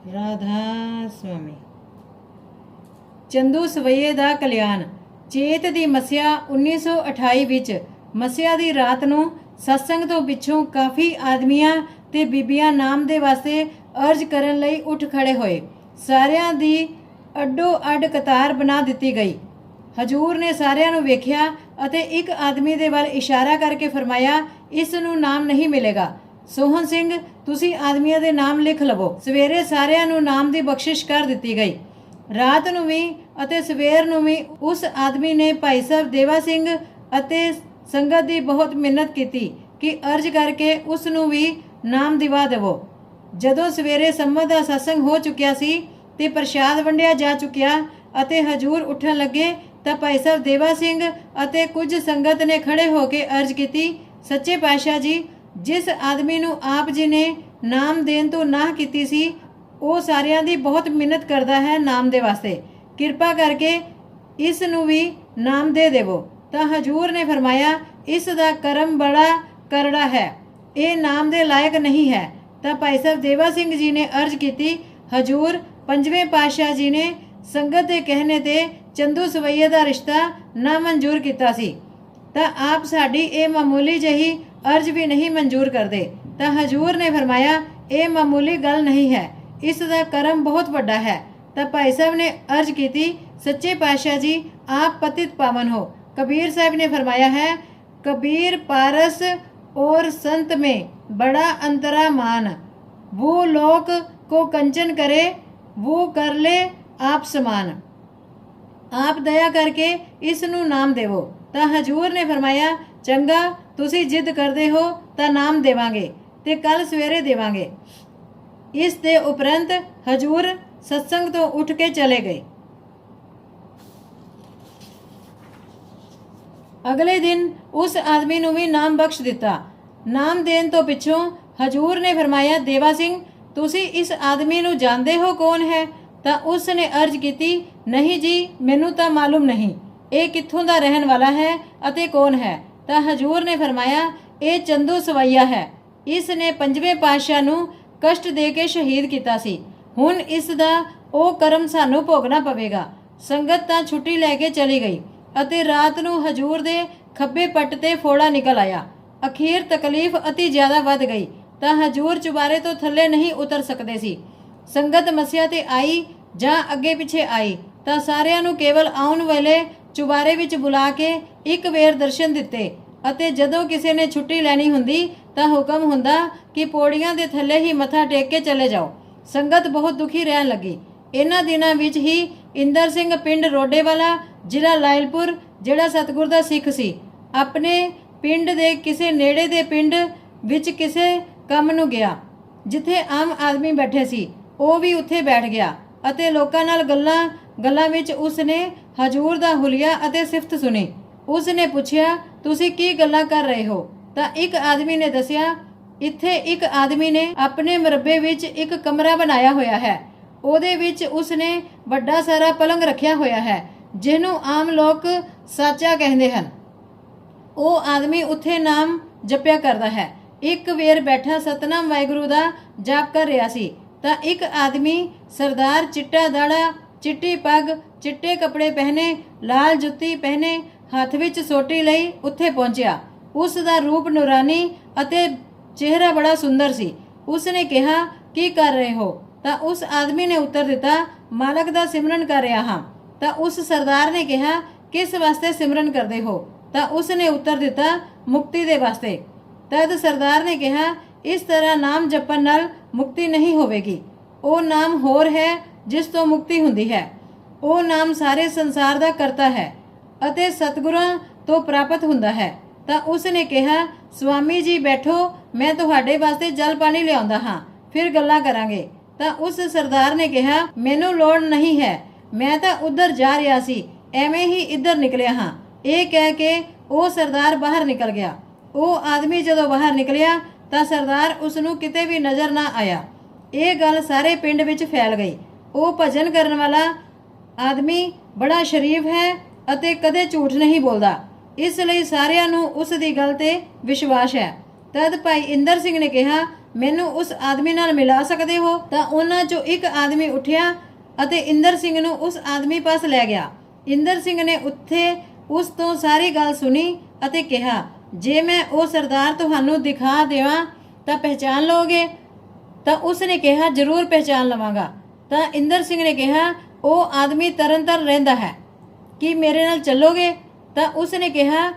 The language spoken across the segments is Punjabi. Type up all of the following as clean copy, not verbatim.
ਰਾਧਾ ਸੁਆਮੀ। ਚੰਦੂ ਸਵਈਏ ਦਾ ਕਲਿਆਣ। ਚੇਤ ਦੀ ਮੱਸਿਆ 1928 ਵਿੱਚ ਮੱਸਿਆ ਦੀ ਰਾਤ ਨੂੰ ਸਤਸੰਗ ਤੋਂ ਪਿੱਛੋਂ ਕਾਫੀ ਆਦਮੀਆਂ ਤੇ ਬੀਬੀਆਂ ਨਾਮ ਦੇ ਵਾਸਤੇ ਅਰਜ਼ ਕਰਨ ਲਈ ਉੱਠ ਖੜੇ ਹੋਏ। ਸਾਰਿਆਂ ਦੀ ਅੱਡੋ ਅੱਡ ਕਤਾਰ ਬਣਾ ਦਿੱਤੀ ਗਈ। ਹਜੂਰ ਨੇ ਸਾਰਿਆਂ ਨੂੰ ਵੇਖਿਆ ਅਤੇ ਇੱਕ ਆਦਮੀ ਦੇ ਵੱਲ ਇਸ਼ਾਰਾ ਕਰਕੇ ਫਰਮਾਇਆ, ਇਸ ਨੂੰ ਨਾਮ ਨਹੀਂ ਮਿਲੇਗਾ। ਸੋਹਣ ਸਿੰਘ, ਤੁਸੀਂ ਆਦਮੀਆਂ ਦੇ ਨਾਮ ਲਿਖ ਲਵੋ। ਸਵੇਰੇ ਸਾਰਿਆਂ ਨੂੰ ਨਾਮ ਦੀ ਬਖਸ਼ਿਸ਼ ਕਰ ਦਿੱਤੀ ਗਈ। ਰਾਤ ਨੂੰ ਵੀ ਅਤੇ ਸਵੇਰ ਨੂੰ ਵੀ ਉਸ ਆਦਮੀ ਨੇ ਭਾਈ ਸਾਹਿਬ ਦੇਵਾ ਸਿੰਘ ਅਤੇ ਸੰਗਤ ਦੀ ਬਹੁਤ ਮਿਹਨਤ ਕੀਤੀ ਕਿ ਅਰਜ਼ ਕਰਕੇ ਉਸ ਨੂੰ ਵੀ ਨਾਮ ਦਿਵਾ ਦੇਵੋ। ਜਦੋਂ ਸਵੇਰੇ ਸੰਮਤ ਦਾ ਸਤਸੰਗ ਹੋ ਚੁੱਕਿਆ ਸੀ ਤੇ ਪ੍ਰਸ਼ਾਦ ਵੰਡਿਆ ਜਾ ਚੁੱਕਿਆ ਅਤੇ ਹਜੂਰ ਉੱਠਣ ਲੱਗੇ ਤਾਂ ਭਾਈ ਸਾਹਿਬ ਦੇਵਾ ਸਿੰਘ ਅਤੇ ਕੁਝ ਸੰਗਤ ਨੇ ਖੜੇ ਹੋ ਕੇ ਅਰਜ਼ ਕੀਤੀ, ਸੱਚੇ ਪਾਤਸ਼ਾਹ ਜੀ, ਜਿਸ ਆਦਮੀ ਨੂੰ ਆਪ ਜੀ ਨੇ ਨਾਮ ਦੇਣ ਤੋਂ ਨਾਂਹ ਕੀਤੀ ਸੀ ਉਹ ਸਾਰਿਆਂ ਦੀ ਬਹੁਤ ਮਿਹਨਤ ਕਰਦਾ ਹੈ ਨਾਮ ਦੇ ਵਾਸਤੇ, ਕਿਰਪਾ ਕਰਕੇ ਇਸ ਨੂੰ ਵੀ ਨਾਮ ਦੇ ਦੇਵੋ। ਤਾਂ ਹਜੂਰ ਨੇ ਫਰਮਾਇਆ, ਇਸ ਦਾ ਕਰਮ ਬੜਾ ਕਰੜਾ ਹੈ, ਇਹ ਨਾਮ ਦੇ ਲਾਇਕ ਨਹੀਂ ਹੈ। ਤਾਂ ਭਾਈ ਸਾਹਿਬ ਦੇਵਾ ਸਿੰਘ ਜੀ ਨੇ ਅਰਜ਼ ਕੀਤੀ, ਹਜੂਰ, ਪੰਜਵੇਂ ਪਾਤਸ਼ਾਹ ਜੀ ਨੇ ਸੰਗਤ ਦੇ ਕਹਿਣੇ ਤੇ ਚੰਦੂ ਸਵਈਏ ਦਾ ਰਿਸ਼ਤਾ ਨਾ ਮਨਜ਼ੂਰ ਕੀਤਾ ਸੀ, ਤਾਂ ਆਪ ਸਾਡੀ ਇਹ ਮਾਮੂਲੀ ਜਿਹੀ ਅਰਜ਼ ਵੀ ਨਹੀਂ ਮਨਜ਼ੂਰ ਕਰਦੇ। ਤਾਂ ਹਜੂਰ ਨੇ ਫਰਮਾਇਆ, ਇਹ ਮਾਮੂਲੀ ਗੱਲ ਨਹੀਂ ਹੈ, ਇਸ ਦਾ ਕਰਮ ਬਹੁਤ ਵੱਡਾ ਹੈ। ਤਾਂ ਭਾਈ ਸਾਹਿਬ ਨੇ ਅਰਜ਼ ਕੀਤੀ, ਸੱਚੇ ਪਾਤਸ਼ਾਹ ਜੀ, ਆਪ ਪਤਿਤ ਪਾਵਨ ਹੋ। कबीर साहब ने फरमाया है, कबीर पारस और संत में बड़ा अंतरा मान, वो लोक को कंचन करे वो कर ले आप समान। आप दया करके इस नू नाम देवो। ਤਾਂ ਹਜੂਰ ਨੇ ਫਰਮਾਇਆ, ਚੰਗਾ, ਤੁਸੀਂ ਜਿੱਦ ਕਰਦੇ ਹੋ ਤਾਂ ਨਾਮ ਦੇਵਾਂਗੇ ਤੇ ਕੱਲ ਸਵੇਰੇ ਦੇਵਾਂਗੇ। ਇਸ ਦੇ ਉਪਰੰਤ ਹਜੂਰ ਸਤਸੰਗ ਤੋਂ ਉੱਠ ਕੇ ਚਲੇ ਗਏ। ਅਗਲੇ ਦਿਨ ਉਸ ਆਦਮੀ ਨੂੰ ਵੀ ਨਾਮ ਬਖਸ਼ ਦਿੱਤਾ। ਨਾਮ ਦੇਣ ਤੋਂ ਪਿੱਛੋਂ ਹਜੂਰ ਨੇ ਫਰਮਾਇਆ, ਦੇਵਾ ਸਿੰਘ, ਤੁਸੀਂ ਇਸ ਆਦਮੀ ਨੂੰ ਜਾਣਦੇ ਹੋ ਕੌਣ ਹੈ? ਤਾਂ ਉਸ ਨੇ ਅਰਜ਼ ਕੀਤੀ, ਨਹੀਂ ਜੀ, ਮੈਨੂੰ ਤਾਂ ਮਾਲੂਮ ਨਹੀਂ, ਇਹ ਕਿੱਥੋਂ ਦਾ ਰਹਿਣ ਵਾਲਾ ਹੈ ਅਤੇ ਕੌਣ ਹੈ? ਤਾਂ ਹਜੂਰ ਨੇ ਫਰਮਾਇਆ, ਇਹ ਚੰਦੂ ਸਵਈਆ ਹੈ, ਇਸ ਨੇ ਪੰਜਵੇਂ ਪਾਤਸ਼ਾਹ ਨੂੰ ਕਸ਼ਟ ਦੇ ਕੇ ਸ਼ਹੀਦ ਕੀਤਾ ਸੀ। ਹੁਣ ਇਸ ਦਾ ਉਹ ਕਰਮ ਸਾਨੂੰ ਭੋਗਣਾ ਪਵੇਗਾ। ਸੰਗਤ ਤਾਂ ਛੁੱਟੀ ਲੈ ਕੇ ਚਲੀ ਗਈ ਅਤੇ ਰਾਤ ਨੂੰ ਹਜੂਰ ਦੇ ਖੱਬੇ ਪੱਟ ਤੇ ਫੋੜਾ ਨਿਕਲ ਆਇਆ। ਅਖੀਰ ਤਕਲੀਫ ਅਤੀ ਜ਼ਿਆਦਾ ਵੱਧ ਗਈ ਤਾਂ ਹਜੂਰ ਚੁਬਾਰੇ ਤੋਂ ਥੱਲੇ ਨਹੀਂ ਉਤਰ ਸਕਦੇ ਸੀ। ਸੰਗਤ ਮੱਸਿਆ ਤੇ ਆਈ ਜਾਂ ਅੱਗੇ ਪਿੱਛੇ ਆਈ ਤਾਂ ਸਾਰਿਆਂ ਨੂੰ ਕੇਵਲ ਆਉਣ ਵੇਲੇ ਚੁਬਾਰੇ ਵਿੱਚ ਬੁਲਾ ਕੇ ਇੱਕ ਵੇਰ ਦਰਸ਼ਨ ਦਿੱਤੇ ਅਤੇ ਜਦੋਂ ਕਿਸੇ ਨੇ ਛੁੱਟੀ ਲੈਣੀ ਹੁੰਦੀ ਤਾਂ ਹੁਕਮ ਹੁੰਦਾ ਕਿ ਪੌੜੀਆਂ ਦੇ ਥੱਲੇ ਹੀ ਮੱਥਾ ਟੇਕ ਕੇ ਚਲੇ ਜਾਓ। ਸੰਗਤ ਬਹੁਤ ਦੁਖੀ ਰਹਿਣ ਲੱਗੀ। ਇਹਨਾਂ ਦਿਨਾਂ ਵਿੱਚ ਹੀ ਇੰਦਰ ਸਿੰਘ ਪਿੰਡ ਰੋਡੇਵਾਲਾ, ਜ਼ਿਲ੍ਹਾ ਲਾਇਲਪੁਰ, ਜਿਹੜਾ ਸਤਿਗੁਰ ਦਾ ਸਿੱਖ ਸੀ, ਆਪਣੇ ਪਿੰਡ ਦੇ ਕਿਸੇ ਨੇੜੇ ਦੇ ਪਿੰਡ ਵਿੱਚ ਕਿਸੇ ਕੰਮ ਨੂੰ ਗਿਆ ਜਿੱਥੇ ਆਮ ਆਦਮੀ ਬੈਠੇ ਸੀ। ਉਹ ਵੀ ਉੱਥੇ ਬੈਠ ਗਿਆ ਅਤੇ ਲੋਕਾਂ ਨਾਲ ਗੱਲਾਂ ਵਿੱਚ ਉਸ ਨੇ ਹਜੂਰ ਦਾ ਹੁਲੀਆ ਅਤੇ ਸਿਫਤ ਸੁਣੀ। ਉਸ ਨੇ ਪੁੱਛਿਆ, ਤੁਸੀਂ ਕੀ ਗੱਲਾਂ ਕਰ ਰਹੇ ਹੋ? ਤਾਂ ਇੱਕ ਆਦਮੀ ਨੇ ਦੱਸਿਆ, ਇੱਥੇ ਇੱਕ ਆਦਮੀ ਨੇ ਆਪਣੇ ਮਰੱਬੇ ਵਿੱਚ ਇੱਕ ਕਮਰਾ ਬਣਾਇਆ ਹੋਇਆ ਹੈ। ਉਹਦੇ ਵਿੱਚ ਉਸ ਨੇ ਵੱਡਾ ਸਾਰਾ ਪਲੰਗ ਰੱਖਿਆ ਹੋਇਆ ਹੈ ਜਿਹਨੂੰ ਆਮ ਲੋਕ ਸਾਚਾ ਕਹਿੰਦੇ ਹਨ। ਉਹ ਆਦਮੀ ਉੱਥੇ ਨਾਮ ਜਪਿਆ ਕਰਦਾ ਹੈ। ਇੱਕ ਵੇਰ ਬੈਠਾ ਸਤਨਾਮ ਵਾਹਿਗੁਰੂ ਦਾ ਜਾਪ ਕਰ ਰਿਹਾ ਸੀ ਤਾਂ ਇੱਕ ਆਦਮੀ ਸਰਦਾਰ, ਚਿੱਟਾ ਦਾੜਾ, ਚਿੱਟੀ ਪੱਗ, ਚਿੱਟੇ ਕੱਪੜੇ ਪਹਿਨੇ, ਲਾਲ ਜੁੱਤੀ ਪਹਿਨੇ, ਹੱਥ ਵਿੱਚ ਸੋਟੀ ਲਈ ਉੱਥੇ ਪਹੁੰਚਿਆ। ਉਸ ਦਾ ਰੂਪ ਨੂਰਾਨੀ ਅਤੇ ਚਿਹਰਾ ਬੜਾ ਸੁੰਦਰ ਸੀ। ਉਸ ਨੇ ਕਿਹਾ, ਕੀ ਕਰ ਰਹੇ ਹੋ? ਤਾਂ ਉਸ ਆਦਮੀ ਨੇ ਉੱਤਰ ਦਿੱਤਾ, ਮਾਲਕ ਦਾ ਸਿਮਰਨ ਕਰ ਰਿਹਾ ਹਾਂ। ਤਾਂ ਉਸ ਸਰਦਾਰ ਨੇ ਕਿਹਾ, ਕਿਸ ਵਾਸਤੇ ਸਿਮਰਨ ਕਰਦੇ ਹੋ? ਤਾਂ ਉਸ ਨੇ ਉੱਤਰ ਦਿੱਤਾ, ਮੁਕਤੀ ਦੇ ਵਾਸਤੇ। ਤਦ ਸਰਦਾਰ ਨੇ ਕਿਹਾ, ਇਸ ਤਰ੍ਹਾਂ ਨਾਮ ਜਪਣ ਨਾਲ ਮੁਕਤੀ ਨਹੀਂ ਹੋਵੇਗੀ। ਉਹ ਨਾਮ ਹੋਰ ਹੈ ਜਿਸ ਤੋਂ ਮੁਕਤੀ ਹੁੰਦੀ ਹੈ। ਉਹ ਨਾਮ ਸਾਰੇ ਸੰਸਾਰ ਦਾ ਕਰਤਾ ਹੈ ਅਤੇ ਸਤਿਗੁਰਾਂ ਤੋਂ ਪ੍ਰਾਪਤ ਹੁੰਦਾ ਹੈ। ਤਾਂ ਉਸ ਨੇ ਕਿਹਾ, ਸਵਾਮੀ ਜੀ ਬੈਠੋ, ਮੈਂ ਤੁਹਾਡੇ ਵਾਸਤੇ ਜਲ ਪਾਣੀ ਲਿਆਉਂਦਾ ਹਾਂ, ਫਿਰ ਗੱਲਾਂ ਕਰਾਂਗੇ। ਤਾਂ ਉਸ ਸਰਦਾਰ ਨੇ ਕਿਹਾ, ਮੈਨੂੰ ਲੋੜ ਨਹੀਂ ਹੈ, ਮੈਂ ਤਾਂ ਉੱਧਰ ਜਾ ਰਿਹਾ ਸੀ, ਐਵੇਂ ਹੀ ਇੱਧਰ ਨਿਕਲਿਆ ਹਾਂ। ਇਹ ਕਹਿ ਕੇ ਉਹ ਸਰਦਾਰ ਬਾਹਰ ਨਿਕਲ ਗਿਆ। ਉਹ ਆਦਮੀ ਜਦੋਂ ਬਾਹਰ ਨਿਕਲਿਆ ਤਾਂ ਸਰਦਾਰ ਉਸ ਨੂੰ ਕਿਤੇ ਵੀ ਨਜ਼ਰ ਨਾ ਆਇਆ। ਇਹ ਗੱਲ ਸਾਰੇ ਪਿੰਡ ਵਿੱਚ ਫੈਲ ਗਈ। ਉਹ ਭਜਨ ਕਰਨ ਵਾਲਾ ਆਦਮੀ ਬੜਾ ਸ਼ਰੀਫ ਹੈ ਅਤੇ ਕਦੇ ਝੂਠ ਨਹੀਂ ਬੋਲਦਾ, ਇਸ ਲਈ ਸਾਰਿਆਂ ਨੂੰ ਉਸ ਦੀ ਗੱਲ ਤੇ ਵਿਸ਼ਵਾਸ ਹੈ। ਤਦ ਭਾਈ ਇੰਦਰ ਸਿੰਘ ਨੇ ਕਿਹਾ, ਮੈਨੂੰ ਉਸ ਆਦਮੀ ਨਾਲ ਮਿਲਾ ਸਕਦੇ ਹੋ? ਤਾਂ ਉਹਨਾਂ ਚੋਂ ਇੱਕ ਆਦਮੀ ਉੱਠਿਆ ਅਤੇ ਇੰਦਰ ਸਿੰਘ ਨੂੰ ਉਸ ਆਦਮੀ ਪਾਸ ਲੈ ਗਿਆ। ਇੰਦਰ ਸਿੰਘ ਨੇ ਉੱਥੇ ਉਸ ਤੋਂ ਸਾਰੀ ਗੱਲ ਸੁਣੀ ਅਤੇ ਕਿਹਾ, ਜੇ ਮੈਂ ਉਹ ਸਰਦਾਰ ਤੁਹਾਨੂੰ ਦਿਖਾ ਦੇਵਾਂ ਤਾਂ ਪਹਿਚਾਨ ਲਓਗੇ? ਤਾਂ ਉਸ ਨੇ ਕਿਹਾ, ਜ਼ਰੂਰ ਪਹਿਚਾਨ ਲਵਾਂਗਾ। ਤਾਂ ਇੰਦਰ ਸਿੰਘ ਨੇ ਕਿਹਾ, ਉਹ ਆਦਮੀ ਤਰਨਤਾਰਨ ਰਹਿੰਦਾ ਹੈ, ਕੀ ਮੇਰੇ ਨਾਲ ਚੱਲੋਗੇ? ਤਾਂ ਉਸ ਨੇ ਕਿਹਾ,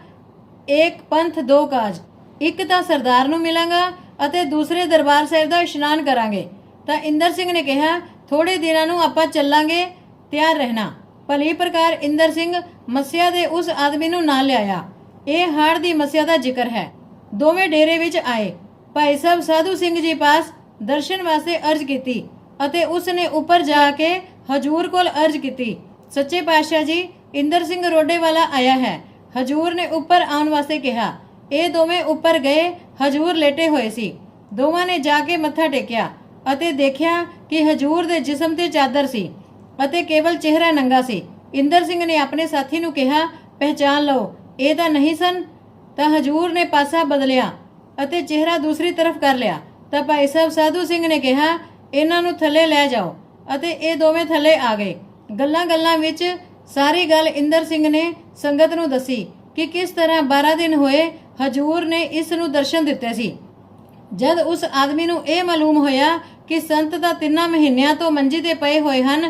ਇੱਕ ਪੰਥ ਦੋ ਕਾਜ, ਇੱਕ ਤਾਂ ਸਰਦਾਰ ਨੂੰ ਮਿਲਾਂਗਾ ਅਤੇ ਦੂਸਰੇ ਦਰਬਾਰ ਸਾਹਿਬ ਦਾ ਇਸ਼ਨਾਨ ਕਰਾਂਗੇ। ਤਾਂ ਇੰਦਰ ਸਿੰਘ ਨੇ ਕਿਹਾ, ਥੋੜੇ ਦਿਨਾਂ ਨੂੰ ਆਪਾਂ ਚੱਲਾਂਗੇ, ਤਿਆਰ ਰਹਿਣਾ। ਭਲੀ ਪ੍ਰਕਾਰ ਇੰਦਰ ਸਿੰਘ ਮੱਸਿਆ ਦੇ ਉਸ ਆਦਮੀ ਨੂੰ ਨਾਲ ਲਿਆਇਆ। ਇਹ ਹਾੜ ਦੀ ਮੱਸਿਆ ਦਾ ਜ਼ਿਕਰ ਹੈ। ਦੋਵੇਂ ਡੇਰੇ ਵਿੱਚ ਆਏ। ਭਾਈ ਸਾਹਿਬ ਸਾਧੂ ਸਿੰਘ ਜੀ ਪਾਸ ਦਰਸ਼ਨ ਵਾਸਤੇ ਅਰਜ਼ ਕੀਤੀ ਅਤੇ ਉਸ ਨੇ ਉੱਪਰ ਜਾ ਕੇ ਹਜੂਰ ਕੋਲ ਅਰਜ਼ ਕੀਤੀ, ਸੱਚੇ ਪਾਤਸ਼ਾਹ ਜੀ, ਇੰਦਰ ਸਿੰਘ ਰੋਡੇ ਵਾਲਾ ਆਇਆ ਹੈ। ਹਜੂਰ ਨੇ ਉੱਪਰ ਆਉਣ ਵਾਸਤੇ ਕਿਹਾ। ਇਹ ਦੋਵੇਂ ਉੱਪਰ ਗਏ। ਹਜੂਰ ਲੇਟੇ ਹੋਏ ਸੀ। ਦੋਵਾਂ ਨੇ ਜਾ ਕੇ ਮੱਥਾ ਟੇਕਿਆ ਅਤੇ ਦੇਖਿਆ ਕਿ ਹਜੂਰ ਦੇ ਜਿਸਮ ਤੇ ਚਾਦਰ ਸੀ ਅਤੇ ਕੇਵਲ ਚਿਹਰਾ ਨੰਗਾ ਸੀ। ਇੰਦਰ ਸਿੰਘ ਨੇ ਆਪਣੇ ਸਾਥੀ ਨੂੰ ਕਿਹਾ, ਪਹਿਚਾਨ ਲਓ, ਇਹ ਤਾਂ ਨਹੀਂ ਸਨ। ਤਾਂ ਹਜੂਰ ਨੇ ਪਾਸਾ ਬਦਲਿਆ ਅਤੇ ਚਿਹਰਾ ਦੂਸਰੀ ਤਰਫ ਕਰ ਲਿਆ। ਤਾਂ ਭਾਈ ਸਾਹਿਬ ਸਾਧੂ ਸਿੰਘ ਨੇ ਕਿਹਾ, ਇਹਨਾਂ ਨੂੰ ਥੱਲੇ ਲੈ ਜਾਓ ਅਤੇ ਇਹ ਦੋਵੇਂ ਥੱਲੇ ਆ ਗਏ। ਗੱਲਾਂ ਵਿੱਚ ਸਾਰੀ ਗੱਲ ਇੰਦਰ ਸਿੰਘ ਨੇ ਸੰਗਤ ਨੂੰ ਦੱਸੀ ਕਿ ਕਿਸ ਤਰ੍ਹਾਂ 12 ਦਿਨ ਹੋਏ ਹਜੂਰ ਨੇ ਇਸ ਨੂੰ ਦਰਸ਼ਨ ਦਿੱਤੇ ਸੀ। ਜਦ ਉਸ ਆਦਮੀ ਨੂੰ ਇਹ ਮਾਲੂਮ ਹੋਇਆ ਕਿ ਸੰਤ ਤਾਂ 3 ਮਹੀਨਿਆਂ ਤੋਂ ਮੰਜੀ ਤੇ ਪਏ ਹੋਏ ਹਨ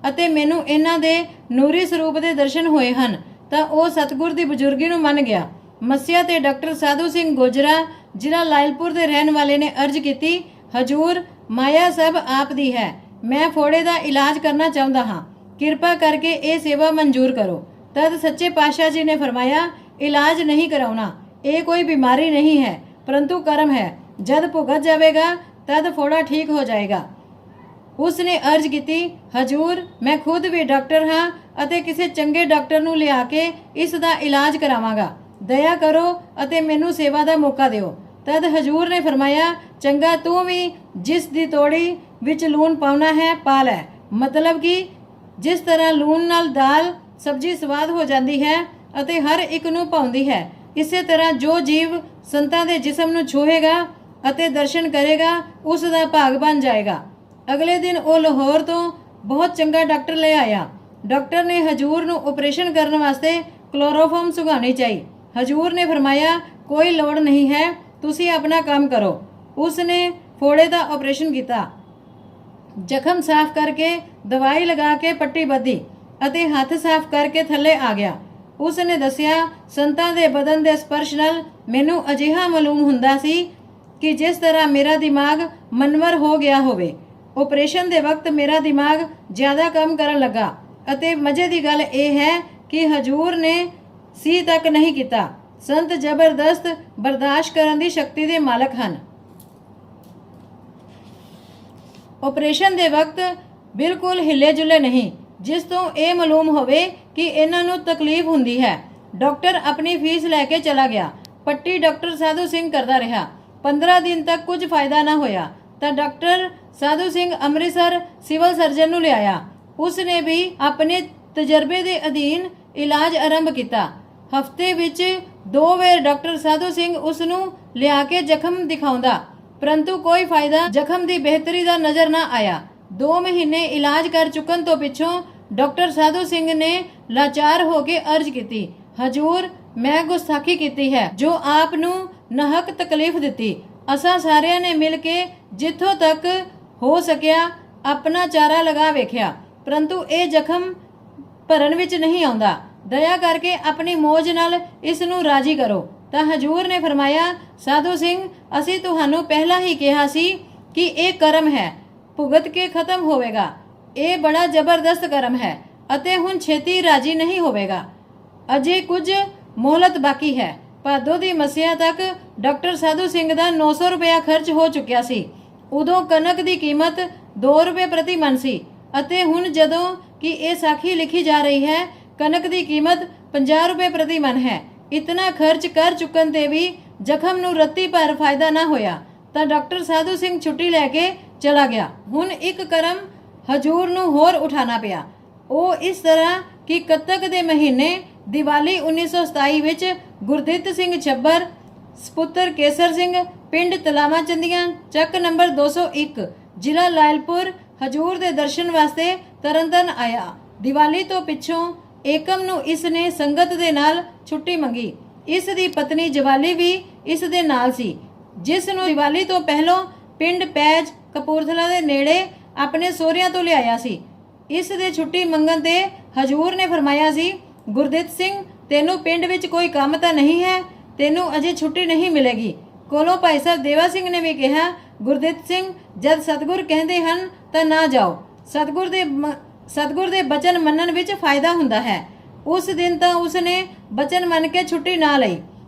ਅਤੇ ਮੈਨੂੰ ਇਹਨਾਂ ਦੇ ਨੂਰੀ ਸਰੂਪ ਦੇ ਦਰਸ਼ਨ ਹੋਏ ਹਨ, ਤਾਂ ਉਹ ਸਤਿਗੁਰ ਦੀ ਬਜ਼ੁਰਗੀ ਨੂੰ ਮੰਨ ਗਿਆ। ਮੱਸਿਆ ਤੇ ਡਾਕਟਰ ਸਾਧੂ ਸਿੰਘ ਗੋਜਰਾ, ਜ਼ਿਲ੍ਹਾ ਲਾਇਲਪੁਰ ਦੇ ਰਹਿਣ ਵਾਲੇ, ਨੇ ਅਰਜ਼ ਕੀਤੀ, ਹਜੂਰ, ਮਾਇਆ ਸਭ ਆਪ ਦੀ ਹੈ। ਮੈਂ ਫੋੜੇ ਦਾ ਇਲਾਜ ਕਰਨਾ ਚਾਹੁੰਦਾ ਹਾਂ, ਕਿਰਪਾ ਕਰਕੇ ਇਹ ਸੇਵਾ ਮਨਜ਼ੂਰ ਕਰੋ। ਤਦ ਸੱਚੇ ਪਾਤਸ਼ਾਹ ਜੀ ਨੇ ਫਰਮਾਇਆ, ਇਲਾਜ ਨਹੀਂ ਕਰਾਉਣਾ, ਇਹ ਕੋਈ ਬਿਮਾਰੀ ਨਹੀਂ ਹੈ, ਪਰੰਤੂ ਕਰਮ ਹੈ। ਜਦ ਭੁਗਤ ਜਾਵੇਗਾ ਤਦ ਫੋੜਾ ਠੀਕ ਹੋ ਜਾਏਗਾ। ਉਸ ਨੇ ਅਰਜ਼ ਕੀਤੀ, ਹਜੂਰ, ਮੈਂ ਖੁਦ ਵੀ ਡਾਕਟਰ ਹਾਂ ਅਤੇ ਕਿਸੇ ਚੰਗੇ ਡਾਕਟਰ ਨੂੰ ਲਿਆ ਕੇ ਇਸ ਦਾ ਇਲਾਜ ਕਰਾਵਾਂਗਾ। ਦਇਆ ਕਰੋ ਅਤੇ ਮੈਨੂੰ ਸੇਵਾ ਦਾ ਮੌਕਾ ਦਿਓ। ਤਦ ਹਜੂਰ ਨੇ ਫਰਮਾਇਆ, ਚੰਗਾ, ਤੂੰ ਵੀ ਜਿਸ ਦੀ ਤੋੜੀ ਵਿੱਚ ਲੂਣ ਪਾਉਣਾ ਹੈ ਪਾ ਲੈ। ਮਤਲਬ ਕਿ ਜਿਸ ਤਰ੍ਹਾਂ ਲੂਣ ਨਾਲ ਦਾਲ ਸਬਜ਼ੀ ਸਵਾਦ ਹੋ ਜਾਂਦੀ ਹੈ ਅਤੇ ਹਰ ਇੱਕ ਨੂੰ ਭਾਉਂਦੀ ਹੈ, ਇਸੇ ਤਰ੍ਹਾਂ ਜੋ ਜੀਵ ਸੰਤਾਂ ਦੇ ਜਿਸਮ ਨੂੰ ਛੂਹੇਗਾ ਅਤੇ ਦਰਸ਼ਨ ਕਰੇਗਾ ਉਸ ਦਾ ਭਾਗ ਬਣ ਜਾਏਗਾ। ਅਗਲੇ ਦਿਨ ਉਹ ਲਾਹੌਰ ਤੋਂ ਬਹੁਤ ਚੰਗਾ ਡਾਕਟਰ ਲੈ ਆਇਆ। ਡਾਕਟਰ ਨੇ ਹਜੂਰ ਨੂੰ ਆਪਰੇਸ਼ਨ ਕਰਨ ਵਾਸਤੇ ਕਲੋਰੋਫਾਰਮ ਸੁਗਾਉਣੀ ਚਾਹੀ। ਹਜੂਰ ਨੇ ਫਰਮਾਇਆ, ਕੋਈ ਲੋੜ ਨਹੀਂ ਹੈ, ਤੁਸੀਂ ਆਪਣਾ ਕੰਮ ਕਰੋ। ਉਸ ਨੇ ਫੋੜੇ ਦਾ ਆਪਰੇਸ਼ਨ ਕੀਤਾ, ਜ਼ਖਮ ਸਾਫ਼ ਕਰਕੇ ਦਵਾਈ ਲਗਾ ਕੇ ਪੱਟੀ ਬੱਧੀ ਅਤੇ ਹੱਥ ਸਾਫ਼ ਕਰਕੇ ਥੱਲੇ ਆ ਗਿਆ। ਉਸ ਨੇ ਦੱਸਿਆ, ਸੰਤਾਂ ਦੇ ਬਦਨ ਦੇ ਸਪਰਸ਼ ਨਾਲ ਮੈਨੂੰ ਅਜਿਹਾ ਮਾਲੂਮ ਹੁੰਦਾ ਸੀ ਕਿ ਜਿਸ ਤਰ੍ਹਾਂ ਮੇਰਾ ਦਿਮਾਗ ਮਨਵਰ ਹੋ ਗਿਆ ਹੋਵੇ। ਆਪਰੇਸ਼ਨ ਦੇ ਵਕਤ ਮੇਰਾ ਦਿਮਾਗ ਜ਼ਿਆਦਾ ਕੰਮ ਕਰਨ ਲੱਗਾ ਅਤੇ ਮਜ਼ੇ ਦੀ ਗੱਲ ਇਹ ਹੈ ਕਿ ਹਜੂਰ ਨੇ ਸੀ ਤੱਕ ਨਹੀਂ ਕੀਤਾ। ਸੰਤ ਜ਼ਬਰਦਸਤ ਬਰਦਾਸ਼ਤ ਕਰਨ ਦੀ ਸ਼ਕਤੀ ਦੇ ਮਾਲਕ ਹਨ। ਆਪਰੇਸ਼ਨ ਦੇ ਵਕਤ ਬਿਲਕੁਲ ਹਿੱਲੇ ਜੁਲੇ ਨਹੀਂ, ਜਿਸ ਤੋਂ ਇਹ ਮਾਲੂਮ ਹੋਵੇ ਕਿ ਇਹਨਾਂ ਨੂੰ ਤਕਲੀਫ ਹੁੰਦੀ ਹੈ। ਡਾਕਟਰ ਆਪਣੀ ਫੀਸ ਲੈ ਕੇ ਚਲਾ ਗਿਆ। ਪੱਟੀ ਡਾਕਟਰ ਸਾਧੂ ਸਿੰਘ ਕਰਦਾ ਰਿਹਾ। 15 ਦਿਨ ਤੱਕ ਕੁਝ ਫਾਇਦਾ ਨਾ ਹੋਇਆ ਤਾਂ doctor Sadhu Singh Amritsar civil surgeon ਨੂੰ ਲਿਆਇਆ। ਉਸ ਨੇ ਵੀ ਆਪਣੇ ਤਜਰਬੇ ਦੇ ਅਧੀਨ ਇਲਾਜ ਆਰੰਭ ਕੀਤਾ। ਹਫ਼ਤੇ ਵਿੱਚ 2 ਵਾਰ ਡਾਕਟਰ ਸਾਧੂ ਸਿੰਘ ਉਸ ਨੂੰ ਲਿਆ ਕੇ ਜ਼ਖਮ ਦਿਖਾਉਂਦਾ, ਪਰੰਤੂ ਕੋਈ ਫਾਇਦਾ ਜ਼ਖਮ ਦੀ ਬਿਹਤਰੀ ਦਾ ਨਜ਼ਰ ਨਾ ਆਇਆ। 2 ਮਹੀਨੇ ਇਲਾਜ ਕਰ ਚੁੱਕਣ ਤੋਂ ਪਿੱਛੋਂ ਡਾਕਟਰ ਸਾਧੂ ਸਿੰਘ ਨੇ ਲਾਚਾਰ ਹੋ ਕੇ ਅਰਜ਼ ਕੀਤੀ, ਹਜੂਰ, ਮੈਂ ਗੁਸਤਾਖੀ ਕੀਤੀ ਹੈ ਜੋ ਆਪ ਨੂੰ ਨਾਹਕ ਤਕਲੀਫ ਦਿੱਤੀ। ਅਸਾਂ ਸਾਰਿਆਂ ਨੇ ਮਿਲ ਕੇ ਜਿੱਥੋਂ ਤੱਕ ਹੋ ਸਕਿਆ ਆਪਣਾ ਚਾਰਾ ਲਗਾ ਵੇਖਿਆ, ਪਰੰਤੂ ਇਹ ਜ਼ਖਮ ਭਰਨ ਵਿੱਚ ਨਹੀਂ ਆਉਂਦਾ। ਦਇਆ ਕਰਕੇ ਆਪਣੀ ਮੌਜ ਨਾਲ ਇਸ ਨੂੰ ਰਾਜੀ ਕਰੋ। ਤਾਂ ਹਜੂਰ ਨੇ ਫਰਮਾਇਆ, ਸਾਧੂ ਸਿੰਘ, ਅਸੀਂ ਤੁਹਾਨੂੰ ਪਹਿਲਾਂ ਹੀ ਕਿਹਾ ਸੀ ਕਿ ਇਹ ਕਰਮ ਹੈ, ਭੁਗਤ ਕੇ ਖਤਮ ਹੋਵੇਗਾ। ਇਹ ਬੜਾ ਜ਼ਬਰਦਸਤ ਕਰਮ ਹੈ ਅਤੇ ਹੁਣ ਛੇਤੀ ਰਾਜੀ ਨਹੀਂ ਹੋਵੇਗਾ। ਅਜੇ ਕੁਝ ਮੋਹਲਤ ਬਾਕੀ ਹੈ। ਭਾਦੋ ਦੀ ਮੱਸਿਆ ਤੱਕ ਡਾਕਟਰ ਸਾਧੂ ਸਿੰਘ ਦਾ 900 ਰੁਪਇਆ ਖਰਚ ਹੋ ਚੁੱਕਿਆ ਸੀ। ਉਦੋਂ ਕਣਕ ਦੀ ਕੀਮਤ 2 ਰੁਪਏ ਪ੍ਰਤੀ ਮਣ ਸੀ ਅਤੇ ਹੁਣ ਜਦੋਂ ਕਿ ਇਹ ਸਾਖੀ ਲਿਖੀ ਜਾ ਰਹੀ ਹੈ, ਕਣਕ ਦੀ ਕੀਮਤ 50 ਰੁਪਏ ਪ੍ਰਤੀ ਮਣ ਹੈ। ਇਤਨਾ ਖਰਚ ਕਰ ਚੁੱਕਣ ਤੇ ਵੀ ਜ਼ਖਮ ਨੂੰ ਰੱਤੀ ਭਰ ਫਾਇਦਾ ਨਾ ਹੋਇਆ ਤਾਂ ਡਾਕਟਰ ਸਾਧੂ ਸਿੰਘ ਛੁੱਟੀ ਲੈ ਕੇ ਚਲਾ ਗਿਆ। ਹੁਣ ਇੱਕ ਕਰਮ ਹਜੂਰ ਨੂੰ ਹੋਰ ਉਠਾਣਾ ਪਿਆ। ਉਹ ਇਸ ਤਰ੍ਹਾਂ ਕਿ ਕੱਤਕ ਦੇ ਮਹੀਨੇ ਦੀਵਾਲੀ 1927 ਵਿੱਚ ਗੁਰਦਿੱਤ ਸਿੰਘ ਛੱਬਰ, ਸਪੁੱਤਰ ਕੇਸਰ ਸਿੰਘ ਪਿੰਡ ਤਲਾਵਾ ਚੰਦੀਆਂ, ਚੱਕ ਨੰਬਰ 201, ਜ਼ਿਲ੍ਹਾ ਲਾਇਲਪੁਰ ਹਜੂਰ ਦੇ ਦਰਸ਼ਨ ਵਾਸਤੇ ਤਰਨਤਾਰਨ ਆਇਆ। ਦੀਵਾਲੀ ਤੋਂ ਪਿੱਛੋਂ ਏਕਮ ਨੂੰ ਇਸ ਨੇ ਸੰਗਤ ਦੇ ਨਾਲ ਛੁੱਟੀ ਮੰਗੀ। ਇਸ ਦੀ ਪਤਨੀ ਜਵਾਲੀ ਵੀ ਇਸ ਦੇ ਨਾਲ ਸੀ, ਜਿਸ ਨੂੰ ਦੀਵਾਲੀ ਤੋਂ ਪਹਿਲਾਂ ਪਿੰਡ ਪੈਜ ਕਪੂਰਥਲਾ ਦੇ ਨੇੜੇ ਆਪਣੇ ਸਹੁਰਿਆਂ ਤੋਂ ਲਿਆਇਆ ਸੀ। ਇਸ ਦੇ ਛੁੱਟੀ ਮੰਗਣ ਤੇ ਹਜੂਰ ਨੇ ਫਰਮਾਇਆ ਸੀ, ਗੁਰਦਿੱਤ ਸਿੰਘ, ਤੈਨੂੰ ਪਿੰਡ ਵਿੱਚ ਕੋਈ ਕੰਮ ਤਾਂ ਨਹੀਂ ਹੈ, ਤੈਨੂੰ ਅਜੇ ਛੁੱਟੀ ਨਹੀਂ ਮਿਲੇਗੀ। ਕੋਲੋਂ ਭਾਈ ਸਾਹਿਬ ਦੇਵਾ ਸਿੰਘ ਨੇ ਵੀ ਕਿਹਾ, ਗੁਰਦਿੱਤ ਸਿੰਘ, ਜਦ ਸਤਿਗੁਰ ਕਹਿੰਦੇ ਹਨ ਤਾਂ ਨਾ ਜਾਓ। ਸਤਿਗੁਰ ਦੇ ਬਚਨ ਮੰਨਣ ਵਿੱਚ ਫਾਇਦਾ ਹੁੰਦਾ ਹੈ। ਉਸ ਦਿਨ ਤਾਂ ਉਸਨੇ ਬਚਨ ਮੰਨ ਕੇ ਛੁੱਟੀ ਨਾ ਲਈ।